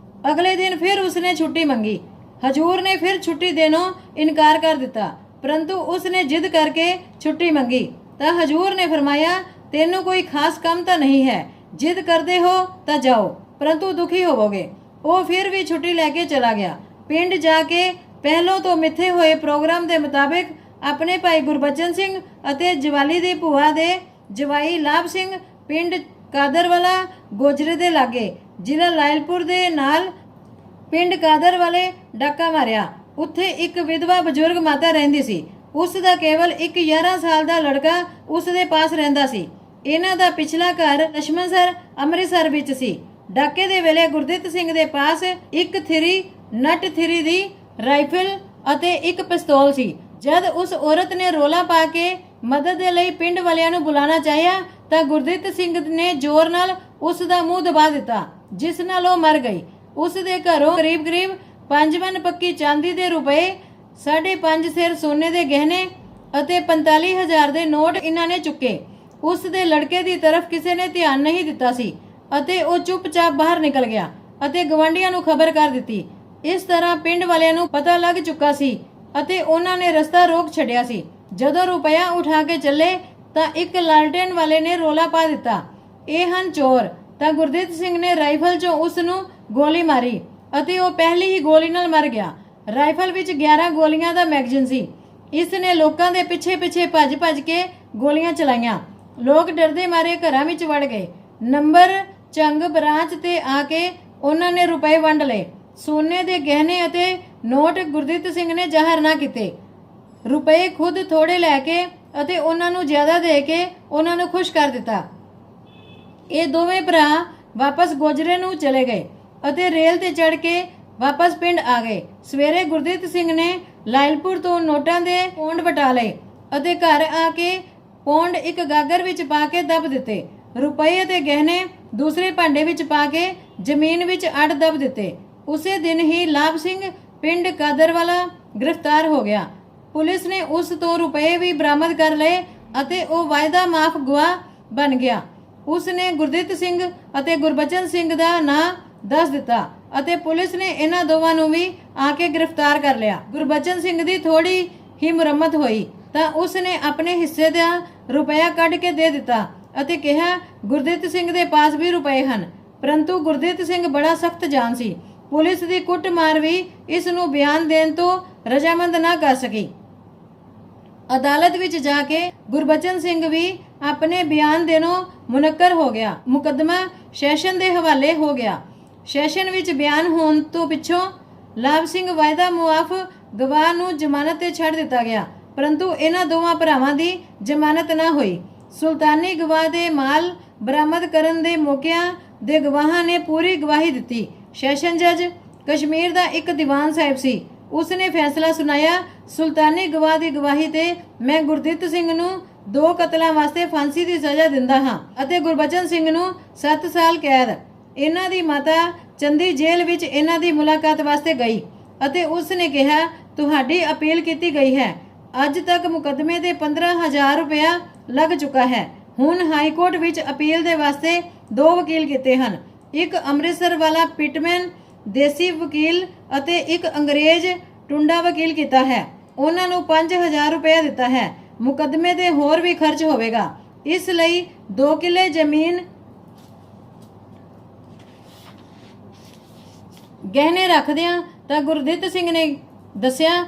ਅਗਲੇ ਦਿਨ ਫਿਰ ਉਸਨੇ ਛੁੱਟੀ ਮੰਗੀ। ਹਜੂਰ ਨੇ ਫਿਰ ਛੁੱਟੀ ਦੇਣੋਂ ਇਨਕਾਰ ਕਰ ਦਿੱਤਾ, ਪਰੰਤੂ ਉਸਨੇ ਜਿੱਦ ਕਰਕੇ ਛੁੱਟੀ ਮੰਗੀ ਤਾਂ ਹਜੂਰ ਨੇ ਫਰਮਾਇਆ, ਤੈਨੂੰ ਕੋਈ ਖਾਸ ਕੰਮ ਤਾਂ ਨਹੀਂ ਹੈ, ਜਿੱਦ ਕਰਦੇ ਹੋ ਤਾਂ ਜਾਓ, ਪਰੰਤੂ ਦੁਖੀ ਹੋਵੋਗੇ। ਉਹ ਫਿਰ ਵੀ ਛੁੱਟੀ ਲੈ ਕੇ ਚਲਾ ਗਿਆ। ਪਿੰਡ ਜਾ ਕੇ ਪਹਿਲੋਂ ਤੋਂ ਮਿੱਥੇ ਹੋਏ ਪ੍ਰੋਗਰਾਮ ਦੇ ਮੁਤਾਬਿਕ ਆਪਣੇ ਭਾਈ ਗੁਰਬਚਨ ਸਿੰਘ ਅਤੇ ਜਵਾਲੀ ਦੀ ਭੂਆ ਦੇ ਜਵਾਈ ਲਾਭ ਸਿੰਘ ਪਿੰਡ ਕਾਦਰਵਾਲਾ ਗੋਜਰੇ ਦੇ ਲਾਗੇ ਜ਼ਿਲ੍ਹਾ ਲਾਇਲਪੁਰ ਦੇ ਨਾਲ ਪਿੰਡ ਕਾਦਰਵਾਲੇ ਡਾਕਾ ਮਾਰਿਆ। ਉੱਥੇ ਇੱਕ ਵਿਧਵਾ ਬਜ਼ੁਰਗ ਮਾਤਾ ਰਹਿੰਦੀ ਸੀ। ਉਸ ਦਾ ਕੇਵਲ ਇੱਕ 11 ਸਾਲ ਦਾ ਲੜਕਾ ਉਸ ਦੇ ਪਾਸ ਰਹਿੰਦਾ ਸੀ। ਇਹਨਾਂ ਦਾ ਪਿਛਲਾ ਘਰ ਲਛਮਣਸਰ ਅੰਮ੍ਰਿਤਸਰ ਵਿੱਚ ਸੀ। ਡਾਕੇ ਦੇ ਵੇਲੇ ਗੁਰਦਿੱਤ ਸਿੰਘ ਦੇ ਪਾਸ ਇੱਕ ਨਟ 3 ਦੀ ਰਾਈਫਲ ਅਤੇ ਇੱਕ ਪਿਸਤੌਲ ਸੀ। ਜਦ ਉਸ ਔਰਤ ਨੇ ਰੋਲਾ ਪਾ ਕੇ ਮਦਦ ਦੇ ਲਈ ਪਿੰਡ ਵਾਲਿਆਂ ਨੂੰ ਬੁਲਾਉਣਾ ਚਾਹਿਆ ਤਾਂ ਗੁਰਦਿੱਤ ਸਿੰਘ ਨੇ ਜ਼ੋਰ ਨਾਲ ਉਸ ਦਾ ਮੂੰਹ ਦਬਾ ਦਿੱਤਾ, ਜਿਸ ਨਾਲ ਉਹ ਮਰ ਗਈ। ਉਸ ਦੇ ਘਰੋਂ ਕਰੀਬ 5 ਮਣ ਪੱਕੀ ਚਾਂਦੀ ਦੇ ਰੁਪਏ, 5.5 ਸਿਰ ਸੋਨੇ ਦੇ ਗਹਿਣੇ ਅਤੇ 45,000 ਦੇ ਨੋਟ ਇਹਨਾਂ ਨੇ ਚੁੱਕੇ। ਉਸ ਦੇ ਲੜਕੇ ਦੀ ਤਰਫ ਕਿਸੇ ਨੇ ਧਿਆਨ ਨਹੀਂ ਦਿੱਤਾ ਸੀ ਅਤੇ ਉਹ ਚੁੱਪਚਾਪ ਬਾਹਰ ਨਿਕਲ ਗਿਆ ਅਤੇ ਗਵਾਂਢੀਆਂ ਨੂੰ ਖਬਰ ਕਰ ਦਿੱਤੀ। ਇਸ ਤਰ੍ਹਾਂ ਪਿੰਡ ਵਾਲਿਆਂ ਨੂੰ ਪਤਾ ਲੱਗ ਚੁੱਕਾ ਸੀ ਅਤੇ ਉਹਨਾਂ ਨੇ ਰਸਤਾ ਰੋਕ ਛੱਡਿਆ ਸੀ। ਜਦੋਂ ਰੁਪਇਆ ਉਠਾ ਕੇ ਚੱਲੇ ਤਾਂ ਇੱਕ ਲਾਲਟੇਨ ਵਾਲੇ ਨੇ ਰੋਲਾ ਪਾ ਦਿੱਤਾ, ਇਹ ਹਨ ਚੋਰ। ਤਾਂ ਗੁਰਦਿੱਤ ਸਿੰਘ ਨੇ ਰਾਈਫਲ 'ਚੋਂ ਉਸ ਨੂੰ ਗੋਲੀ ਮਾਰੀ ਅਤੇ ਉਹ ਪਹਿਲੀ ਹੀ ਗੋਲੀ ਨਾਲ ਮਰ ਗਿਆ। ਰਾਈਫਲ ਵਿੱਚ 11 ਗੋਲੀਆਂ ਦਾ ਮੈਗਜ਼ੀਨ ਸੀ। ਇਸ ਨੇ ਲੋਕਾਂ ਦੇ ਪਿੱਛੇ ਭੱਜ ਕੇ ਗੋਲੀਆਂ ਚਲਾਈਆਂ। ਲੋਕ ਡਰਦੇ ਮਾਰੇ ਘਰਾਂ ਵਿੱਚ ਵੜ ਗਏ। ਨੰਬਰ ਚੰਗ ਬ੍ਰਾਂਚ ਤੇ ਆ ਕੇ ਉਹਨਾਂ ਨੇ ਰੁਪਏ ਵੰਡ ਲਏ। ਸੋਨੇ ਦੇ ਗਹਿਣੇ ਅਤੇ ਨੋਟ ਗੁਰਦਿੱਤ ਸਿੰਘ ਨੇ ਜ਼ਾਹਰ ਨਾ ਕੀਤੇ। ਰੁਪਏ ਖੁਦ ਥੋੜੇ ਲੈ ਕੇ ਅਤੇ ਉਹਨਾਂ ਨੂੰ ਜ਼ਿਆਦਾ ਦੇ ਕੇ ਉਹਨਾਂ ਨੂੰ ਖੁਸ਼ ਕਰ ਦਿੱਤਾ। ਇਹ ਦੋਵੇਂ ਭਰਾ ਵਾਪਸ ਗੋਜਰੇ ਨੂੰ ਚਲੇ ਗਏ ਅਤੇ ਰੇਲ ਤੇ ਚੜ੍ਹ ਕੇ ਵਾਪਸ ਪਿੰਡ ਆ ਗਏ। ਸਵੇਰੇ ਗੁਰਦਿੱਤ ਸਿੰਘ ਨੇ ਲਾਇਲਪੁਰ ਤੋਂ ਨੋਟਾਂ ਦੇ ਪੌਂਡ ਵਟਾ ਲਏ ਅਤੇ ਘਰ ਆ ਕੇ ਪੌਂਡ ਇੱਕ ਗਾਗਰ ਵਿੱਚ ਪਾ ਕੇ ਦੱਬ ਦਿੱਤੇ। ਰੁਪਏ ਅਤੇ ਗਹਿਣੇ ਦੂਸਰੇ ਭਾਂਡੇ ਵਿੱਚ ਪਾ ਕੇ ਜ਼ਮੀਨ ਵਿੱਚ ਅੱਡ ਦੱਬ ਦਿੱਤੇ। ਉਸੇ ਦਿਨ ਹੀ ਲਾਭ ਸਿੰਘ ਪਿੰਡ ਕਾਦਰਵਾਲਾ ਗ੍ਰਿਫਤਾਰ ਹੋ ਗਿਆ। ਪੁਲਿਸ ਨੇ ਉਸ ਤੋਂ ਰੁਪਏ ਵੀ ਬਰਾਮਦ ਕਰ ਲਏ ਅਤੇ ਉਹ ਵਾਅਦਾ ਮਾਫ ਗਵਾਹ ਬਣ ਗਿਆ। ਉਸ ਨੇ ਗੁਰਦਿੱਤ ਸਿੰਘ ਅਤੇ ਗੁਰਬਚਨ ਸਿੰਘ ਦਾ ਨਾਂ ਦੱਸ ਦਿੱਤਾ ਅਤੇ ਪੁਲਿਸ ਨੇ ਇਹਨਾਂ ਦੋਵਾਂ ਨੂੰ ਵੀ ਆ ਕੇ ਗ੍ਰਿਫਤਾਰ ਕਰ ਲਿਆ। ਗੁਰਬਚਨ ਸਿੰਘ ਦੀ ਥੋੜੀ ਹੀ ਮੁਰੰਮਤ ਹੋਈ ਤਾਂ ਉਸ ਨੇ ਆਪਣੇ ਹਿੱਸੇ ਦਾ ਰੁਪਇਆ ਕੱਢ ਕੇ ਦੇ ਦਿੱਤਾ ਅਤੇ ਕਿਹਾ, ਗੁਰਦਿੱਤ ਸਿੰਘ ਦੇ ਪਾਸ ਵੀ ਰੁਪਏ ਹਨ। ਪਰੰਤੂ ਗੁਰਦਿੱਤ ਸਿੰਘ ਬੜਾ ਸਖਤ ਜਾਨ ਸੀ। ਪੁਲਿਸ ਦੀ ਕੁੱਟਮਾਰ ਵੀ ਇਸ ਨੂੰ ਬਿਆਨ ਦੇਣ ਤੋਂ ਰਜਾਮੰਦ ਨਾ ਕਰ ਸਕੀ। ਅਦਾਲਤ ਵਿੱਚ ਜਾ ਕੇ ਗੁਰਬਚਨ ਸਿੰਘ ਵੀ ਆਪਣੇ ਬਿਆਨ ਦੇਣੋਂ ਮੁਨੱਕਰ ਹੋ ਗਿਆ। ਮੁਕੱਦਮਾ ਸੈਸ਼ਨ ਦੇ ਹਵਾਲੇ ਹੋ ਗਿਆ। ਸੈਸ਼ਨ ਵਿੱਚ ਬਿਆਨ ਹੋਣ ਤੋਂ ਪਿੱਛੋਂ ਲਾਭ ਸਿੰਘ ਵਾਅਦਾ ਮੁਆਫ ਗਵਾਹ ਨੂੰ ਜ਼ਮਾਨਤ ਤੇ ਛੱਡ ਦਿੱਤਾ ਗਿਆ, ਪਰੰਤੂ ਇਹਨਾਂ ਦੋਵਾਂ ਭਰਾਵਾਂ ਦੀ ਜ਼ਮਾਨਤ ਨਾ ਹੋਈ। ਸੁਲਤਾਨੀ ਗਵਾਹ ਦੇ ਮਾਲ ਬਰਾਮਦ ਕਰਨ ਦੇ ਮੌਕਿਆਂ ਦੇ ਗਵਾਹਾਂ ਨੇ ਪੂਰੀ ਗਵਾਹੀ ਦਿੱਤੀ। ਸੈਸ਼ਨ ਜੱਜ ਕਸ਼ਮੀਰ ਦਾ ਇੱਕ ਦੀਵਾਨ ਸਾਹਿਬ ਸੀ। ਉਸ ਨੇ ਫੈਸਲਾ ਸੁਣਾਇਆ, ਸੁਲਤਾਨੀ ਗਵਾਹ ਦੀ ਗਵਾਹੀ ਤੇ ਮੈਂ ਗੁਰਦਿੱਤ ਸਿੰਘ ਨੂੰ 2 ਕਤਲਾਂ ਵਾਸਤੇ ਫਾਂਸੀ ਦੀ ਸਜ਼ਾ ਦਿੰਦਾ ਹਾਂ ਅਤੇ ਗੁਰਬਚਨ ਸਿੰਘ ਨੂੰ 7 ਸਾਲ ਕੈਦ। ਇਹਨਾਂ ਦੀ ਮਾਤਾ ਚੰਦੀ ਜੇਲ੍ਹ ਵਿੱਚ ਇਹਨਾਂ ਦੀ ਮੁਲਾਕਾਤ ਵਾਸਤੇ ਗਈ ਅਤੇ ਉਸ ਨੇ ਕਿਹਾ, ਤੁਹਾਡੀ ਅਪੀਲ ਕੀਤੀ ਗਈ ਹੈ। ਅੱਜ ਤੱਕ ਮੁਕੱਦਮੇ ਦੇ 15,000 ਰੁਪਇਆ ਲੱਗ ਚੁੱਕਾ ਹੈ। ਹੁਣ ਹਾਈ ਕੋਰਟ ਵਿੱਚ ਅਪੀਲ ਦੇ ਵਾਸਤੇ 2 ਵਕੀਲ ਕੀਤੇ ਹਨ। ਇੱਕ ਅੰਮ੍ਰਿਤਸਰ ਵਾਲਾ ਪਿਟਮੈਨ ਦੇਸੀ ਵਕੀਲ ਅਤੇ ਇੱਕ ਅੰਗਰੇਜ਼ ਟੁੰਡਾ ਵਕੀਲ ਕੀਤਾ ਹੈ। ਉਹਨਾਂ ਨੂੰ 5,000 ਰੁਪਇਆ ਦਿੱਤਾ ਹੈ। ਮੁਕੱਦਮੇ ਦੇ ਹੋਰ ਵੀ ਖਰਚ ਹੋਵੇਗਾ। ਇਸ ਲਈ 2 ਕਿੱਲੇ ਜ਼ਮੀਨ ਗਹਿਣੇ ਰੱਖਦਿਆਂ ਤਾਂ ਗੁਰਦਿੱਤ ਸਿੰਘ ਨੇ ਦੱਸਿਆ,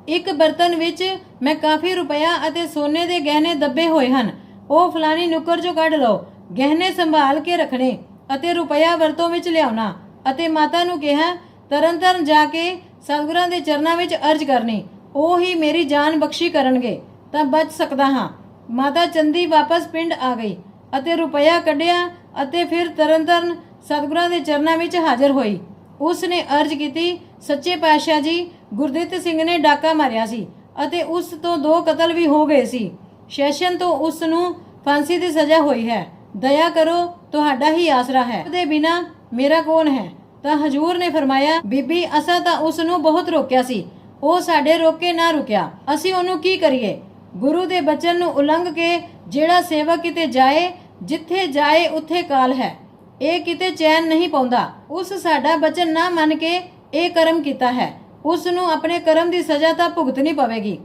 ਇੱਕ ਬਰਤਨ ਵਿੱਚ ਮੈਂ ਕਾਫੀ ਰੁਪਇਆ ਅਤੇ ਸੋਨੇ ਦੇ ਗਹਿਣੇ ਦੱਬੇ ਹੋਏ ਹਨ। ਉਹ ਫਲਾਣੀ ਨੁੱਕਰ ਚੋਂ ਕੱਢ ਲਓ। ਗਹਿਣੇ ਸੰਭਾਲ ਕੇ ਰੱਖਣੇ ਅਤੇ ਰੁਪਇਆ ਵਰਤੋਂ ਵਿੱਚ ਲਿਆਉਣਾ। ਅਤੇ ਮਾਤਾ ਨੂੰ ਕਿਹਾ, ਤਰਨਤਾਰਨ ਜਾ ਕੇ ਸਤਿਗੁਰਾਂ ਦੇ ਚਰਨਾਂ ਵਿੱਚ ਅਰਜ਼ ਕਰਨੀ, ਉਹ ਹੀ ਮੇਰੀ ਜਾਨ ਬਖਸ਼ੀ ਕਰਨਗੇ ਤਾਂ ਬਚ ਸਕਦਾ ਹਾਂ। ਮਾਤਾ ਚੰਦੀ ਵਾਪਸ ਪਿੰਡ ਆ ਗਈ ਅਤੇ ਰੁਪਇਆ ਕੱਢਿਆ ਅਤੇ ਫਿਰ ਤਰਨਤਾਰਨ ਸਤਿਗੁਰਾਂ ਦੇ ਚਰਨਾਂ ਵਿੱਚ ਹਾਜ਼ਰ ਹੋਈ। ਉਸ ਨੇ ਅਰਜ਼ ਕੀਤੀ, ਸੱਚੇ ਪਾਤਸ਼ਾਹ ਜੀ, ਗੁਰਦਿੱਤ ਸਿੰਘ ਨੇ ਡਾਕਾ ਮਾਰਿਆ ਸੀ ਅਤੇ ਉਸ ਤੋਂ 2 ਕਤਲ ਵੀ ਹੋ ਗਏ ਸੀ। ਸੈਸ਼ਨ ਤੋਂ ਉਸ ਨੂੰ ਫਾਂਸੀ ਦੀ ਸਜ਼ਾ ਹੋਈ ਹੈ। ਦਇਆ ਕਰੋ, ਤੁਹਾਡਾ ਹੀ ਆਸਰਾ ਹੈ, ਉਹਦੇ ਬਿਨਾ ਮੇਰਾ ਕੌਣ ਹੈ। ਤਾਂ ਹਜੂਰ ਨੇ ਫਰਮਾਇਆ, ਬੀਬੀ ਅਸਾਂ ਤਾਂ ਉਸ ਨੂੰ ਬਹੁਤ ਰੋਕਿਆ ਸੀ, ਉਹ ਸਾਡੇ ਰੋਕੇ ਨਾ ਰੁਕਿਆ, ਅਸੀਂ ਉਹਨੂੰ ਕੀ ਕਰੀਏ। ਗੁਰੂ ਦੇ ਬਚਨ ਨੂੰ ਉਲੰਘ ਕੇ ਜਿਹੜਾ ਸੇਵਕ ਕਿਤੇ ਜਾਏ, ਜਿੱਥੇ ਜਾਏ ਉੱਥੇ ਕਾਲ ਹੈ, ਇਹ ਕਿਤੇ ਚੈਨ ਨਹੀਂ ਪਾਉਂਦਾ। ਉਸ ਸਾਡਾ ਬਚਨ ਨਾ ਮੰਨ ਕੇ ਇਹ ਕਰਮ ਕੀਤਾ ਹੈ, ਉਸ ਨੂੰ ਆਪਣੇ ਕਰਮ ਦੀ ਸਜ਼ਾ ਤਾਂ ਭੁਗਤਣੀ ਪਵੇਗੀ।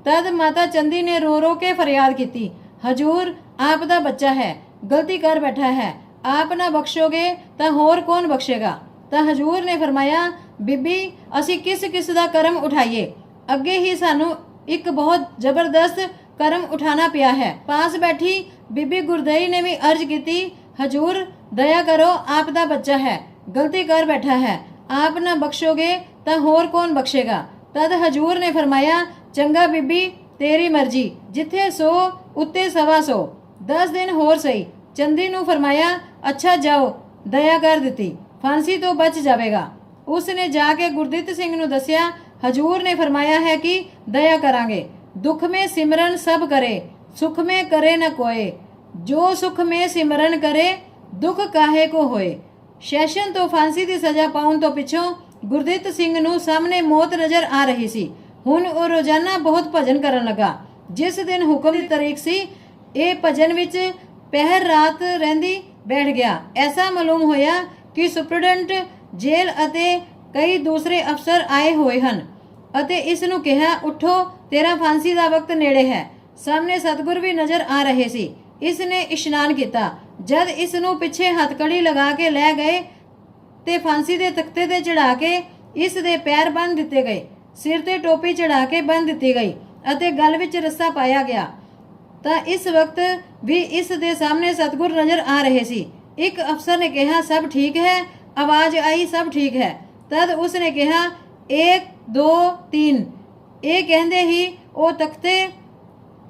ਤਦ ਮਾਤਾ ਚੰਦੀ ਨੇ ਰੋ ਰੋ ਕੇ ਫਰਿਆਦ ਕੀਤੀ, ਹਜੂਰ, ਆਪ ਦਾ ਬੱਚਾ ਹੈ, ਗਲਤੀ ਕਰ ਬੈਠਾ ਹੈ, ਆਪ ਨਾ ਬਖਸ਼ੋਗੇ ਤਾਂ ਹੋਰ ਕੌਣ ਬਖਸ਼ੇਗਾ। ਤਾਂ ਹਜੂਰ ਨੇ ਫਰਮਾਇਆ, ਬੀਬੀ ਅਸੀਂ ਕਿਸ ਕਿਸ ਦਾ ਕਰਮ ਉਠਾਈਏ, ਅੱਗੇ ਹੀ ਸਾਨੂੰ ਇੱਕ ਬਹੁਤ ਜ਼ਬਰਦਸਤ ਕਰਮ ਉਠਾਣਾ ਪਿਆ ਹੈ। ਪਾਸ ਬੈਠੀ ਬੀਬੀ ਗੁਰਦਈ ਨੇ ਵੀ ਅਰਜ਼ ਕੀਤੀ, ਹਜੂਰ ਦਇਆ ਕਰੋ, ਆਪ ਦਾ ਬੱਚਾ ਹੈ, ਗਲਤੀ ਕਰ ਬੈਠਾ ਹੈ, ਆਪ ਨਾ ਬਖਸ਼ੋਗੇ ਤਾਂ ਹੋਰ ਕੌਣ ਬਖਸ਼ੇਗਾ। ਤਦ ਹਜੂਰ ਨੇ ਫਰਮਾਇਆ, ਚੰਗਾ ਬੀਬੀ, ਤੇਰੀ ਮਰਜ਼ੀ, ਜਿੱਥੇ 100 ਉੱਤੇ 125, 10 ਦਿਨ ਹੋਰ ਸਹੀ। ਚੰਦੀ ਨੂੰ ਫਰਮਾਇਆ, ਅੱਛਾ ਜਾਓ, ਦਇਆ ਕਰ ਦਿੱਤੀ, ਫਾਂਸੀ ਤੋਂ ਬਚ ਜਾਵੇਗਾ। ਉਸ ਨੇ ਜਾ ਕੇ ਗੁਰਦਿੱਤ ਸਿੰਘ ਨੂੰ ਦੱਸਿਆ, ਹਜੂਰ ਨੇ ਫਰਮਾਇਆ ਹੈ ਕਿ ਦਇਆ ਕਰਾਂਗੇ। ਦੁੱਖ में सिमरन सब करे, सुख में करे न कोय, जो सुख में सिमरन करे, दुख काहे को होए। ਸੈਸ਼ਨ ਤੋਂ ਫਾਂਸੀ ਦੀ ਸਜ਼ਾ ਪਾਉਣ ਤੋਂ ਪਿੱਛੋਂ ਗੁਰਦਿੱਤ ਸਿੰਘ ਨੂੰ ਸਾਹਮਣੇ ਮੌਤ ਨਜ਼ਰ ਆ ਰਹੀ ਸੀ। ਹੁਣ ਉਹ ਰੋਜ਼ਾਨਾ ਬਹੁਤ ਭਜਨ ਕਰਨ ਲੱਗਾ। ਜਿਸ ਦਿਨ ਹੁਕਮ ਦੀ ਤਾਰੀਖ ਸੀ, ਇਹ ਭਜਨ ਵਿੱਚ ਪਹਿਰ ਰਾਤ ਰਹਿੰਦੀ ਬੈਠ ਗਿਆ। ਐਸਾ ਮਾਲੂਮ ਹੋਇਆ ਕਿ ਸੁਪਰਡੈਂਟ ਜੇਲ੍ਹ ਅਤੇ ਕਈ ਦੂਸਰੇ ਅਫਸਰ ਆਏ ਹੋਏ ਹਨ ਅਤੇ ਇਸ ਨੂੰ ਕਿਹਾ, ਉੱਠੋ, ਤੇਰਾ ਫਾਂਸੀ ਦਾ ਵਕਤ ਨੇੜੇ ਹੈ। ਸਾਹਮਣੇ ਸਤਿਗੁਰ ਵੀ ਨਜ਼ਰ ਆ ਰਹੇ ਸੀ। ਇਸ ਨੇ ਇਸ਼ਨਾਨ ਕੀਤਾ। ਜਦ ਇਸ ਨੂੰ ਪਿੱਛੇ ਹੱਥਕੜੀ ਲਗਾ ਕੇ ਲੈ ਗਏ ਤੇ ਫਾਂਸੀ ਦੇ ਤਖਤੇ ਤੇ ਚੜਾ ਕੇ ਇਸ ਦੇ ਪੈਰ ਬੰਨ੍ਹ ਦਿੱਤੇ ਗਏ, ਸਿਰ ਤੇ ਟੋਪੀ ਚੜਾ ਕੇ ਬੰਨ੍ਹ ਦਿੱਤੀ ਗਈ ਅਤੇ ਗਲ ਵਿੱਚ ਰੱਸਾ ਪਾਇਆ ਗਿਆ। ਤਾਂ ਇਸ ਵਕਤ ਵੀ ਇਸ ਦੇ ਸਾਹਮਣੇ ਸਤਿਗੁਰ ਨਜ਼ਰ ਆ ਰਹੇ ਸੀ। ਇੱਕ ਅਫਸਰ ਨੇ ਕਿਹਾ, ਸਭ ਠੀਕ ਹੈ। ਆਵਾਜ਼ ਆਈ, ਸਭ ਠੀਕ ਹੈ। ਤਦ ਉਸ ਨੇ ਕਿਹਾ, 1 2 3। ਇਹ ਕਹਿੰਦੇ ਹੀ ਉਹ ਤਖਤੇ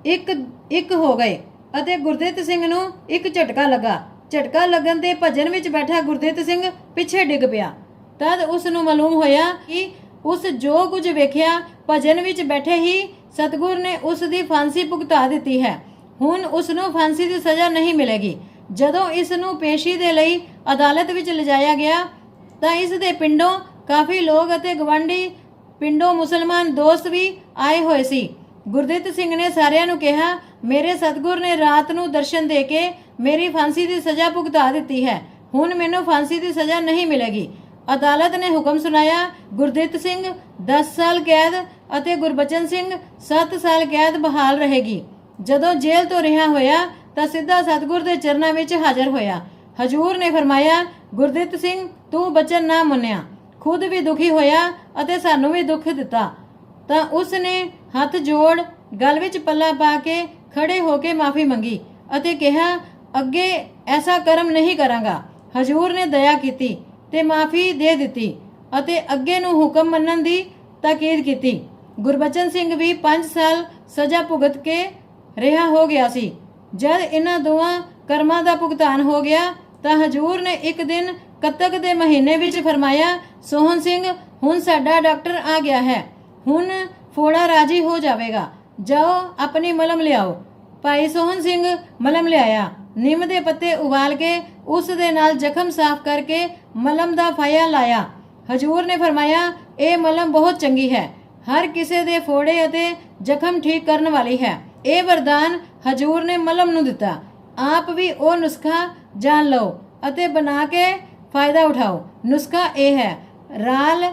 ਇੱਕ ਹੋ ਗਏ ਅਤੇ ਗੁਰਦਿੱਤ ਸਿੰਘ ਨੂੰ ਇੱਕ ਝਟਕਾ ਲੱਗਾ। ਝਟਕਾ ਲੱਗਣ ਤੇ ਭਜਨ ਵਿੱਚ ਬੈਠਾ ਗੁਰਦਿੱਤ ਸਿੰਘ ਪਿੱਛੇ ਡਿੱਗ ਪਿਆ। ਤਦ ਉਸ ਨੂੰ ਮਾਲੂਮ ਹੋਇਆ ਕਿ ਉਸ ਜੋ ਕੁਝ ਵੇਖਿਆ, ਭਜਨ ਵਿੱਚ ਬੈਠੇ ਹੀ ਸਤਿਗੁਰ ਨੇ ਉਸ ਦੀ ਫਾਂਸੀ ਭੁਗਤਾ ਦਿੱਤੀ ਹੈ। ਹੁਣ ਉਸ ਨੂੰ ਫਾਂਸੀ ਦੀ ਸਜ਼ਾ ਨਹੀਂ ਮਿਲੇਗੀ। ਜਦੋਂ ਇਸ ਨੂੰ ਪੇਸ਼ੀ ਦੇ ਲਈ ਅਦਾਲਤ ਵਿੱਚ ਲਿਜਾਇਆ ਗਿਆ ਤਾਂ ਇਸ ਦੇ ਪਿੰਡੋਂ ਕਾਫੀ ਲੋਕ ਅਤੇ ਗਵਾਂਢੀ ਪਿੰਡੋਂ ਮੁਸਲਮਾਨ ਦੋਸਤ ਵੀ ਆਏ ਹੋਏ ਸੀ। ਗੁਰਦਿੱਤ ਸਿੰਘ ਨੇ ਸਾਰਿਆਂ ਨੂੰ ਕਿਹਾ, ਮੇਰੇ ਸਤਿਗੁਰ ਨੇ ਰਾਤ ਨੂੰ ਦਰਸ਼ਨ ਦੇ ਕੇ ਮੇਰੀ ਫਾਂਸੀ ਦੀ ਸਜ਼ਾ ਭੁਗਤਾ ਦਿੱਤੀ ਹੈ। ਹੁਣ ਮੈਨੂੰ ਫਾਂਸੀ ਦੀ ਸਜ਼ਾ ਨਹੀਂ ਮਿਲੇਗੀ। ਅਦਾਲਤ ਨੇ ਹੁਕਮ ਸੁਣਾਇਆ, ਗੁਰਦਿੱਤ ਸਿੰਘ 10 ਸਾਲ ਕੈਦ ਅਤੇ ਗੁਰਬਚਨ ਸਿੰਘ 7 ਸਾਲ ਕੈਦ ਬਹਾਲ ਰਹੇਗੀ। ਜਦੋਂ ਜੇਲ੍ਹ ਤੋਂ ਰਿਹਾ ਹੋਇਆ ਤਾਂ ਸਿੱਧਾ ਸਤਿਗੁਰ ਦੇ ਚਰਨਾਂ ਵਿੱਚ ਹਾਜ਼ਰ ਹੋਇਆ। ਹਜੂਰ ਨੇ ਫਰਮਾਇਆ, ਗੁਰਦਿੱਤ ਸਿੰਘ, ਤੂੰ ਬਚਨ ਨਾ ਮੰਨਿਆ, ਖੁਦ ਵੀ ਦੁਖੀ ਹੋਇਆ ਅਤੇ ਸਾਨੂੰ ਵੀ ਦੁੱਖ ਦਿੱਤਾ। ਤਾਂ ਉਸ ਨੇ ਹੱਥ ਜੋੜ ਗਲ ਵਿੱਚ ਪੱਲਾ ਪਾ ਕੇ ਖੜੇ ਹੋ ਕੇ ਮਾਫੀ ਮੰਗੀ ਅਤੇ ਕਿਹਾ, ਅੱਗੇ ਐਸਾ ਕਰਮ ਨਹੀਂ ਕਰਾਂਗਾ। ਹਜੂਰ ਨੇ ਦਇਆ ਕੀਤੀ ਤੇ ਮਾਫੀ ਦੇ ਦਿੱਤੀ ਅਤੇ ਅੱਗੇ ਨੂੰ ਹੁਕਮ ਮੰਨਣ ਦੀ ਤਾਕੀਦ ਕੀਤੀ। ਗੁਰਬਚਨ ਸਿੰਘ ਵੀ 5 ਸਾਲ ਸਜ਼ਾ ਭੁਗਤ ਕੇ ਰਿਹਾ ਹੋ ਗਿਆ ਸੀ। ਜਦ ਇਹਨਾਂ ਦੋਵਾਂ ਕਰਮਾਂ ਦਾ ਭੁਗਤਾਨ ਹੋ ਗਿਆ ਤਾਂ ਹਜੂਰ ਨੇ ਇੱਕ ਦਿਨ ਕੱਤਕ ਦੇ ਮਹੀਨੇ ਵਿੱਚ ਫਰਮਾਇਆ, ਸੋਹਣ ਸਿੰਘ, ਹੁਣ ਸਾਡਾ ਡਾਕਟਰ ਆ ਗਿਆ ਹੈ, ਹੁਣ ਫੋੜਾ ਰਾਜੀ ਹੋ ਜਾਵੇਗਾ, ਜਾਓ ਆਪਣੀ ਮਲਮ ਲਿਆਓ। ਭਾਈ ਸੋਹਣ ਸਿੰਘ ਮਲਮ ਲਿਆਇਆ। ਨਿੰਮ ਦੇ ਪੱਤੇ ਉਬਾਲ ਕੇ ਉਸ ਦੇ ਨਾਲ ਜ਼ਖਮ ਸਾਫ਼ ਕਰਕੇ ਮਲਮ ਦਾ ਫਾਇਆ ਲਾਇਆ। ਹਜੂਰ ਨੇ ਫਰਮਾਇਆ, ਇਹ ਮਲਮ ਬਹੁਤ ਚੰਗੀ ਹੈ, ਹਰ ਕਿਸੇ ਦੇ ਫੋੜੇ ਅਤੇ ਜ਼ਖਮ ਠੀਕ ਕਰਨ ਵਾਲੀ ਹੈ। ਇਹ ਵਰਦਾਨ ਹਜੂਰ ਨੇ ਮਲਮ ਨੂੰ ਦਿੱਤਾ। ਆਪ ਵੀ ਉਹ ਨੁਸਖਾ ਜਾਣ ਲਓ ਅਤੇ ਬਣਾ ਕੇ ਫਾਇਦਾ ਉਠਾਓ। ਨੁਸਖਾ ਇਹ ਹੈ, ਰਾਲ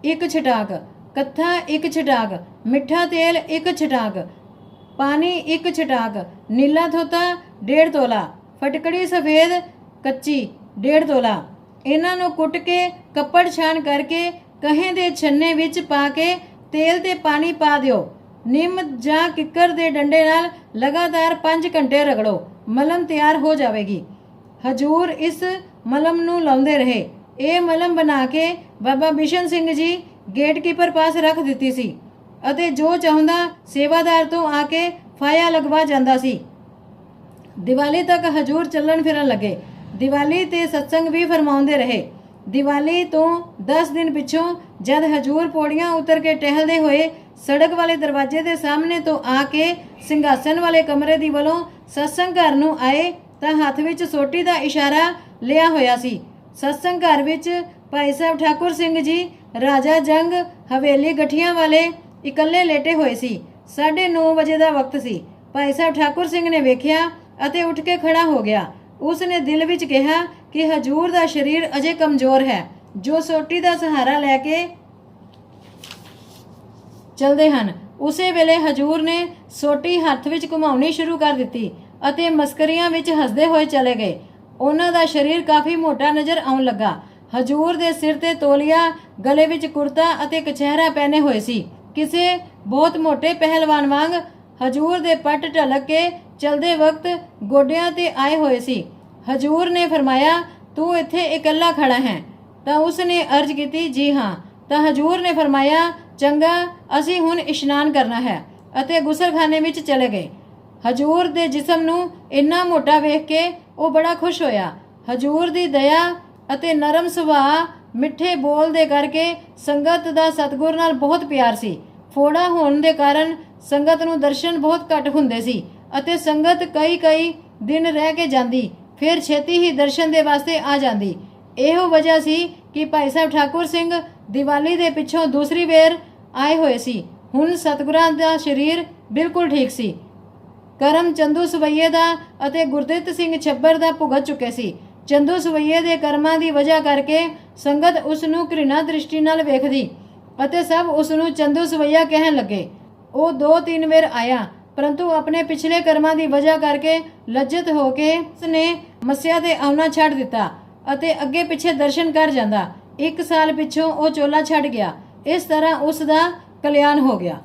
1 ਛਟਾਕ, ਕੱਥਾ 1 ਛਟਾਕ, ਮਿੱਠਾ ਤੇਲ 1 ਛਟਾਕ, ਪਾਣੀ 1 ਛਟਾਕ, ਨੀਲਾ ਧੋਤਾ 1.5 ਤੋਲਾ, ਫਟਕੜੀ ਸਫੇਦ ਕੱਚੀ 1.5 ਤੋਲਾ। ਇਹਨਾਂ ਨੂੰ ਕੁੱਟ ਕੇ ਕੱਪੜ ਛਾਣ ਕਰਕੇ ਕਹੇ ਦੇ ਛੰਨੇ ਵਿੱਚ ਪਾ ਕੇ ਤੇਲ ਤੇ ਪਾਣੀ ਪਾ ਦਿਓ। ਨਿੰਮ ਜਾਂ ਕਿੱਕਰ ਦੇ ਡੰਡੇ ਨਾਲ ਲਗਾਤਾਰ 5 ਘੰਟੇ ਰਗੜੋ, ਮਲਮ ਤਿਆਰ ਹੋ ਜਾਵੇਗੀ। ਹਜੂਰ ਇਸ ਮਲਮ ਨੂੰ ਲਾਉਂਦੇ ਰਹੇ। ਇਹ ਮਲਮ ਬਣਾ ਕੇ ਬਾਬਾ ਬਿਸ਼ਨ ਸਿੰਘ ਜੀ ਗੇਟਕੀਪਰ ਪਾਸ ਰੱਖ ਦਿੱਤੀ ਸੀ ਅਤੇ ਜੋ ਚਾਹੁੰਦਾ ਸੇਵਾਦਾਰ ਤੋਂ ਆ ਕੇ ਫਾਇਆ ਲਗਵਾ ਜਾਂਦਾ ਸੀ। ਦੀਵਾਲੀ ਤੱਕ ਹਜੂਰ ਚੱਲਣ ਫਿਰਨ ਲੱਗੇ। ਦੀਵਾਲੀ ਤੇ ਸਤਸੰਗ ਵੀ ਫਰਮਾਉਂਦੇ ਰਹੇ। ਦੀਵਾਲੀ ਤੋਂ 10 ਦਿਨ ਪਿੱਛੋਂ ਜਦ ਹਜੂਰ ਪੌੜੀਆਂ ਉਤਰ ਕੇ ਟਹਿਲਦੇ ਹੋਏ ਸੜਕ ਵਾਲੇ ਦਰਵਾਜ਼ੇ ਦੇ ਸਾਹਮਣੇ ਤੋਂ ਆ ਕੇ ਸਿੰਘਾਸਨ ਵਾਲੇ ਕਮਰੇ ਦੀ ਵੱਲੋਂ ਸਤਸੰਗ ਘਰ ਨੂੰ ਆਏ ਤਾਂ ਹੱਥ ਵਿੱਚ ਸੋਟੀ ਦਾ ਇਸ਼ਾਰਾ ਲਿਆ ਹੋਇਆ ਸੀ। ਸਤਸੰਗ ਘਰ ਵਿੱਚ ਭਾਈ ਸਾਹਿਬ ਠਾਕੁਰ ਸਿੰਘ ਜੀ ਰਾਜਾ ਜੰਗ ਹਵੇਲੀ ਗਠੀਆਂ ਵਾਲੇ ਇਕੱਲੇ ਲੇਟੇ ਹੋਏ ਸੀ। 9:30 ਵਜੇ ਦਾ ਵਕਤ ਸੀ। ਭਾਈ ਸਾਹਿਬ ਠਾਕੁਰ ਸਿੰਘ ਨੇ ਵੇਖਿਆ ਅਤੇ ਉੱਠ ਕੇ ਖੜਾ ਹੋ ਗਿਆ। ਉਸ ਨੇ ਦਿਲ ਵਿੱਚ ਕਿਹਾ ਕਿ ਹਜੂਰ ਦਾ ਸਰੀਰ ਅਜੇ ਕਮਜ਼ੋਰ ਹੈ, ਜੋ ਸੋਟੀ ਦਾ ਸਹਾਰਾ ਲੈ ਕੇ ਚਲਦੇ ਹਨ। ਉਸੇ ਵੇਲੇ ਹਜੂਰ ਨੇ ਸੋਟੀ ਹੱਥ ਵਿੱਚ ਘੁਮਾਉਣੀ ਸ਼ੁਰੂ ਕਰ ਦਿੱਤੀ ਅਤੇ ਮਸਕਰੀਆਂ ਵਿੱਚ ਹੱਸਦੇ ਹੋਏ ਚਲੇ ਗਏ। ਉਹਨਾਂ ਦਾ ਸਰੀਰ ਕਾਫੀ ਮੋਟਾ ਨਜ਼ਰ ਆਉਣ ਲੱਗਾ। ਹਜੂਰ ਦੇ ਸਿਰ ਤੇ ਤੋਲੀਆ, ਗਲੇ ਵਿੱਚ ਕੁਰਤਾ ਅਤੇ ਕਛਹਿਰਾ ਪਹਿਨੇ ਹੋਏ ਸੀ। ਕਿਸੇ ਬਹੁਤ ਮੋਟੇ ਪਹਿਲਵਾਨ ਵਾਂਗ ਹਜੂਰ ਦੇ ਪੱਟ ਢਲਕ ਕੇ ਚਲਦੇ ਵਕਤ ਗੋਡਿਆਂ ਤੇ ਆਏ ਹੋਏ ਸੀ। ਹਜੂਰ ਨੇ ਫਰਮਾਇਆ, ਤੂੰ ਇੱਥੇ ਇਕੱਲਾ ਖੜਾ ਹੈ? ਤਾਂ ਉਸ ਨੇ ਅਰਜ਼ ਕੀਤੀ, ਜੀ ਹਾਂ। ਤਾਂ ਹਜੂਰ ਨੇ ਫਰਮਾਇਆ, ਚੰਗਾ, ਅਸੀਂ ਹੁਣ ਇਸ਼ਨਾਨ ਕਰਨਾ ਹੈ ਅਤੇ ਗੁਸਲਖਾਨੇ ਵਿੱਚ ਚਲੇ ਗਏ। ਹਜੂਰ ਦੇ ਜਿਸਮ ਨੂੰ ਇੰਨਾ ਮੋਟਾ ਵੇਖ ਕੇ ਉਹ ਬੜਾ ਖੁਸ਼ ਹੋਇਆ। ਹਜੂਰ ਦੀ ਦਇਆ ਅਤੇ ਨਰਮ ਸੁਭਾਅ, ਮਿੱਠੇ ਬੋਲ ਦੇ ਕਰਕੇ ਸੰਗਤ ਦਾ ਸਤਿਗੁਰ ਨਾਲ ਬਹੁਤ ਪਿਆਰ ਸੀ। ਫੋੜਾ ਹੋਣ ਦੇ ਕਾਰਨ ਸੰਗਤ ਨੂੰ ਦਰਸ਼ਨ ਬਹੁਤ ਘੱਟ ਹੁੰਦੇ ਸੀ ਅਤੇ ਸੰਗਤ ਕਈ ਦਿਨ ਰਹਿ ਕੇ ਜਾਂਦੀ, ਫਿਰ ਛੇਤੀ ਹੀ ਦਰਸ਼ਨ ਦੇ ਵਾਸਤੇ ਆ ਜਾਂਦੀ। ਇਹੋ ਵਜ੍ਹਾ ਸੀ ਕਿ ਭਾਈ ਸਾਹਿਬ ਠਾਕੁਰ ਸਿੰਘ ਦੀਵਾਲੀ ਦੇ ਪਿੱਛੋਂ ਦੂਸਰੀ ਵੇਰ ਆਏ ਹੋਏ ਸੀ। ਹੁਣ ਸਤਿਗੁਰਾਂ ਦਾ ਸਰੀਰ ਬਿਲਕੁਲ ਠੀਕ ਸੀ। ਕਰਮ ਚੰਦੂ ਸਵਈਏ ਦਾ ਅਤੇ ਗੁਰਦਿੱਤ ਸਿੰਘ ਛੱਬਰ ਦਾ ਭੁਗਤ ਚੁੱਕੇ ਸੀ। ਚੰਦੂ ਸਵਈਏ ਦੇ ਕਰਮਾਂ ਦੀ ਵਜ੍ਹਾ ਕਰਕੇ ਸੰਗਤ ਉਸ ਨੂੰ ਘ੍ਰਿਣਾ ਦ੍ਰਿਸ਼ਟੀ ਨਾਲ ਵੇਖਦੀ ਅਤੇ ਸਭ ਉਸ ਨੂੰ ਚੰਦੂ ਸਵਈਆ ਕਹਿਣ ਲੱਗੇ। ਉਹ 2-3 ਵੇਰ ਆਇਆ, ਪਰੰਤੂ ਆਪਣੇ ਪਿਛਲੇ ਕਰਮਾਂ ਦੀ ਵਜ੍ਹਾ ਕਰਕੇ ਲੱਜਤ ਹੋ ਕੇ ਉਸਨੇ ਮੱਸਿਆ ਤੇ ਆਉਣਾ ਛੱਡ ਦਿੱਤਾ ਅਤੇ ਅੱਗੇ ਪਿੱਛੇ ਦਰਸ਼ਨ ਕਰ ਜਾਂਦਾ। 1 ਸਾਲ ਪਿੱਛੋਂ ਉਹ ਚੋਲਾ ਛੱਡ ਗਿਆ। ਇਸ ਤਰ੍ਹਾਂ ਉਸ ਦਾ ਕਲਿਆਣ ਹੋ ਗਿਆ।